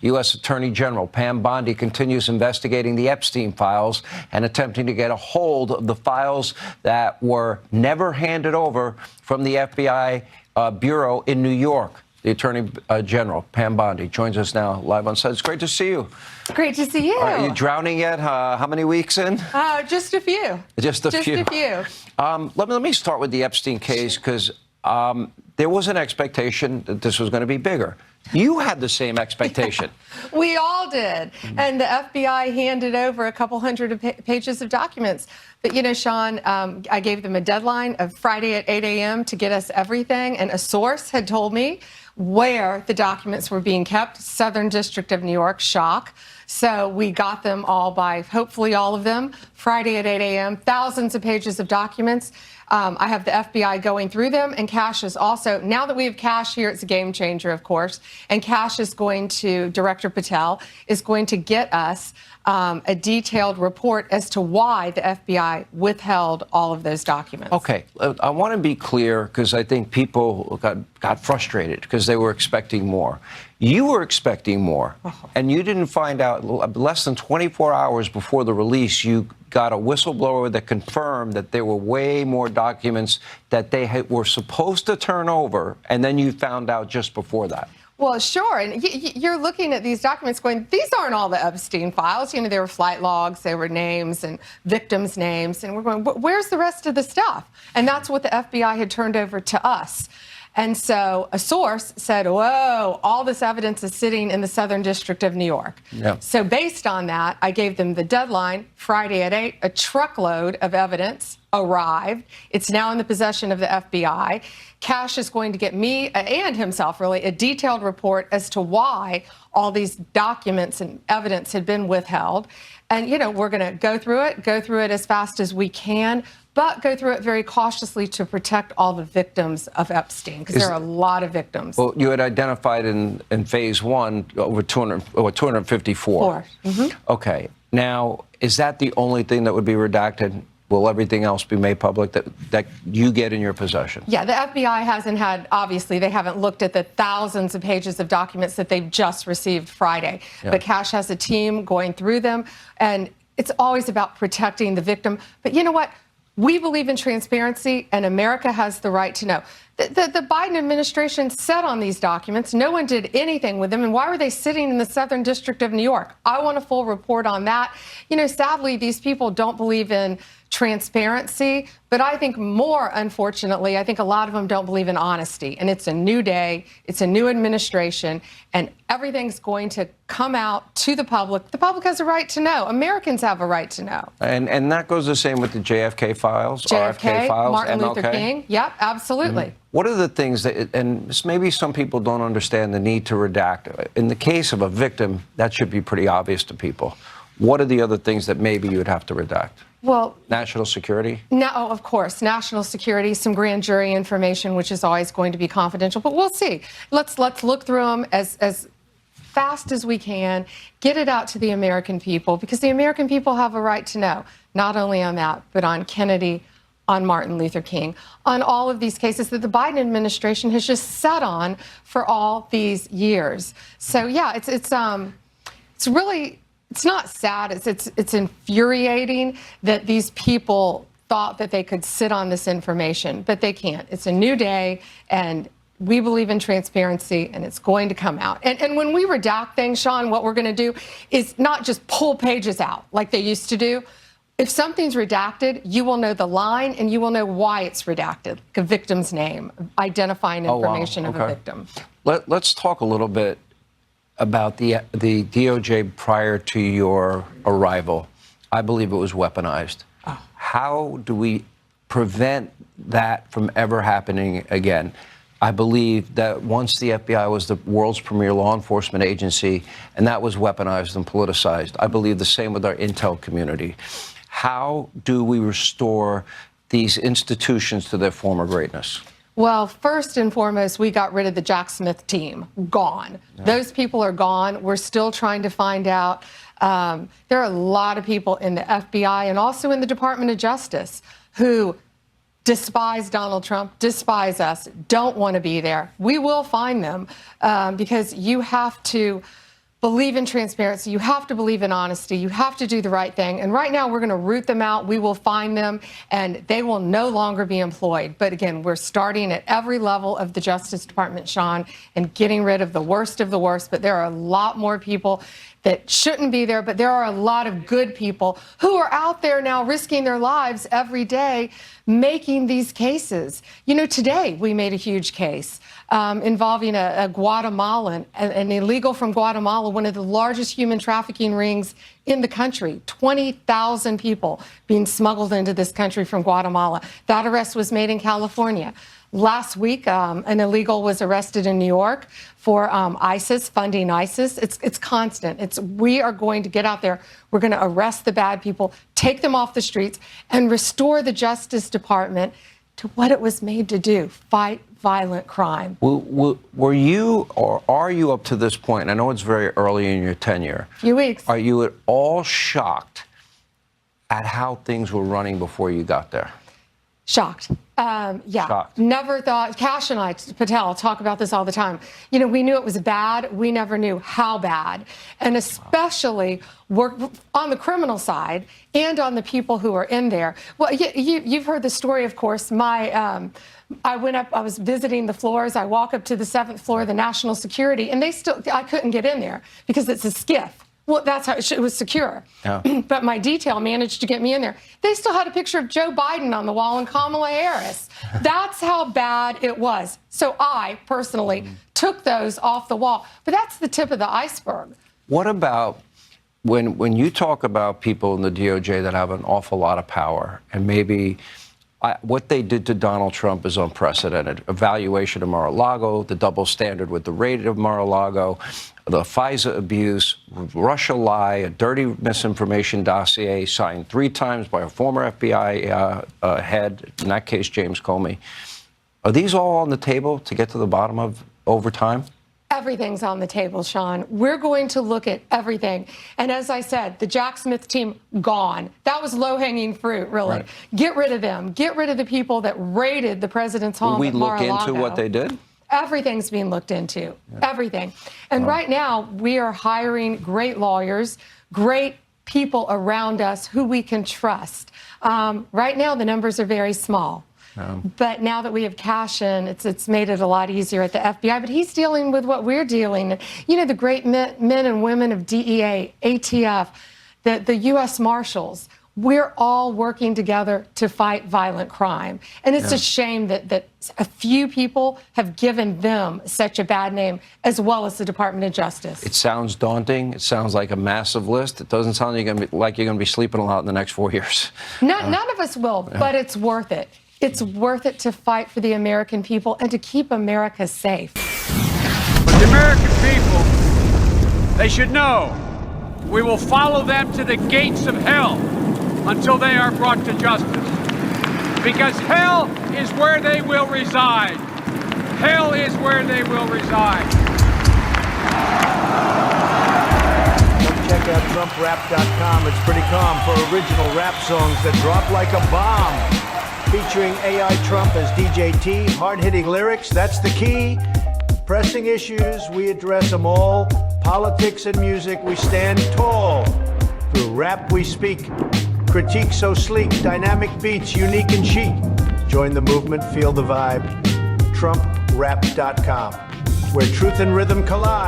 U.S. Attorney General Pam Bondi continues investigating the Epstein files and attempting to get a hold of the files that were never handed over from the FBI bureau in New York. The Attorney General, Pam Bondi, joins us now live on site. It's great to see you. It's great to see you. Are you drowning yet? How many weeks in? Just a few. Just a few. Let me start with the Epstein case, because there was an expectation that this was going to be bigger. You had the same expectation. We all did. And the FBI handed over a couple hundred pages of documents. But, you know, Sean, I gave them a deadline of Friday at 8 a.m. to get us everything. And a source had told me where the documents were being kept. Southern District of New York, shock. So we got them all by, hopefully all of them, Friday at 8 a.m., thousands of pages of documents. I have the FBI going through them, and Cash is also, now that we have Cash here, it's a game changer, of course, and Cash is going to, Director Patel is going to get us a detailed report as to why the FBI withheld all of those documents. Okay, I want to be clear, because I think people got frustrated because they were expecting more. You were expecting more, and you didn't find out less than 24 hours before the release. You got a whistleblower that confirmed that there were way more documents that they were supposed to turn over, and then you found out just before that. Well, sure. And you're looking at these documents going, these aren't all the Epstein files. You know, there were flight logs, there were names and victims' names. And we're going, where's the rest of the stuff? And that's what the FBI had turned over to us. And so a source said, whoa, all this evidence is sitting in the Southern District of New York. Yep. So based on that, I gave them the deadline, Friday at 8, a truckload of evidence arrived. It's now in the possession of the FBI. Cash is going to get me and himself, really, a detailed report as to why all these documents and evidence had been withheld. And, you know, we're going to go through it as fast as we can, but go through it very cautiously to protect all the victims of Epstein, because there are a lot of victims. Well, you had identified in phase one over 254. Okay. Now, is that the only thing that would be redacted? Will everything else be made public that you get in your possession? Yeah, the FBI hasn't had, obviously, they haven't looked at the thousands of pages of documents that they've just received Friday. Yeah. But Cash has a team going through them, and it's always about protecting the victim. But you know what? We believe in transparency, and America has the right to know. The Biden administration sat on these documents. No one did anything with them. And why were they sitting in the Southern District of New York? I want a full report on that. You know, sadly, these people don't believe in transparency, but I think more, unfortunately, I think a lot of them don't believe in honesty. And it's a new day, it's a new administration, and everything's going to come out to the public. The public has a right to know. Americans have a right to know. And that goes the same with the JFK files, JFK, RFK files, Martin MLK. Luther King. Yep, absolutely. What are the things that, and maybe some people don't understand the need to redact. In the case of a victim, that should be pretty obvious to people. What are the other things that maybe you would have to redact? Well, national security? No, of course, national security, some grand jury information, which is always going to be confidential. But we'll see. Let's look through them as fast as we can, get it out to the American people, because the American people have a right to know, not only on that, but on Kennedy, on Martin Luther King, on all of these cases that the Biden administration has just sat on for all these years. So yeah, it's really. It's not sad. It's infuriating that these people thought that they could sit on this information, but they can't. It's a new day, and we believe in transparency, and it's going to come out. And when we redact things, Sean, what we're going to do is not just pull pages out like they used to do. If something's redacted, you will know the line, and you will know why it's redacted, like a victim's name, identifying information of a victim. Let's talk a little bit about the DOJ prior to your arrival. I believe it was weaponized. Oh. How do we prevent that from ever happening again? I believe that once the FBI was the world's premier law enforcement agency, and that was weaponized and politicized. I believe the same with our intel community. How do we restore these institutions to their former greatness? Well, first and foremost, we got rid of the Jack Smith team. Gone. Yeah. Those people are gone. We're still trying to find out. There are a lot of people in the FBI and also in the Department of Justice who despise Donald Trump, despise us, don't want to be there. We will find them because you have to believe in transparency. You have to believe in honesty. You have to do the right thing. And right now, we're going to root them out. We will find them, and they will no longer be employed. But again, we're starting at every level of the Justice Department, Sean, and getting rid of the worst of the worst. But there are a lot more people that shouldn't be there. But there are a lot of good people who are out there now risking their lives every day making these cases. You know, today we made a huge case involving a Guatemalan, an illegal from Guatemala, one of the largest human trafficking rings in the country. 20,000 people being smuggled into this country from Guatemala. That arrest was made in California. Last week, an illegal was arrested in New York for ISIS, funding ISIS. It's constant. We are going to get out there. We're going to arrest the bad people, take them off the streets, and restore the Justice Department to what it was made to do: fight violent crime. Were you, or are you, up to this point? I know it's very early in your tenure. A few weeks. Are you at all shocked at how things were running before you got there? Shocked. Yeah. Shocked. Never thought. Cash and I, Patel, talk about this all the time. You know, we knew it was bad. We never knew how bad. And especially work on the criminal side and on the people who are in there. Well, you've heard the story, of course. I went up, I was visiting the floors. I walk up to the 7th floor of the National Security, and I couldn't get in there because it's a skiff. Well, that's how it was secure. Yeah. But my detail managed to get me in there. They still had a picture of Joe Biden on the wall and Kamala Harris. That's how bad it was. So I personally took those off the wall. But that's the tip of the iceberg. What about when you talk about people in the DOJ that have an awful lot of power, and maybe what they did to Donald Trump is unprecedented? Evaluation of Mar-a-Lago, the double standard with the rate of Mar-a-Lago, the FISA abuse, Russia lie, a dirty misinformation dossier signed 3 times by a former FBI head, in that case, James Comey. Are these all on the table to get to the bottom of over time? Everything's on the table, Sean. We're going to look at everything. And as I said, the Jack Smith team, gone. That was low-hanging fruit, really. Right. Get rid of them. Get rid of the people that raided the president's home at Mar-a-Lago. Will we look into what they did? Everything's being looked into. Yeah. Everything. And right now, we are hiring great lawyers, great people around us who we can trust. Right now, the numbers are very small. But now that we have cash in, it's made it a lot easier at the FBI. But he's dealing with what we're dealing. You know, the great men and women of DEA, ATF, the U.S. Marshals. We're all working together to fight violent crime. And it's a shame that a few people have given them such a bad name, as well as the Department of Justice. It sounds daunting. It sounds like a massive list. It doesn't sound like you're going to be sleeping a lot in the next 4 years. None of us will, but it's worth it. It's worth it to fight for the American people and to keep America safe. But the American people, they should know we will follow them to the gates of hell until they are brought to justice. Because hell is where they will reside. Hell is where they will reside. Check out TrumpRap.com. It's pretty calm for original rap songs that drop like a bomb. Featuring AI Trump as DJ T. Hard-hitting lyrics, that's the key. Pressing issues, we address them all. Politics and music, we stand tall. Through rap we speak. Critique so sleek, dynamic beats, unique and chic. Join the movement, feel the vibe. TrumpRap.com, where truth and rhythm collide.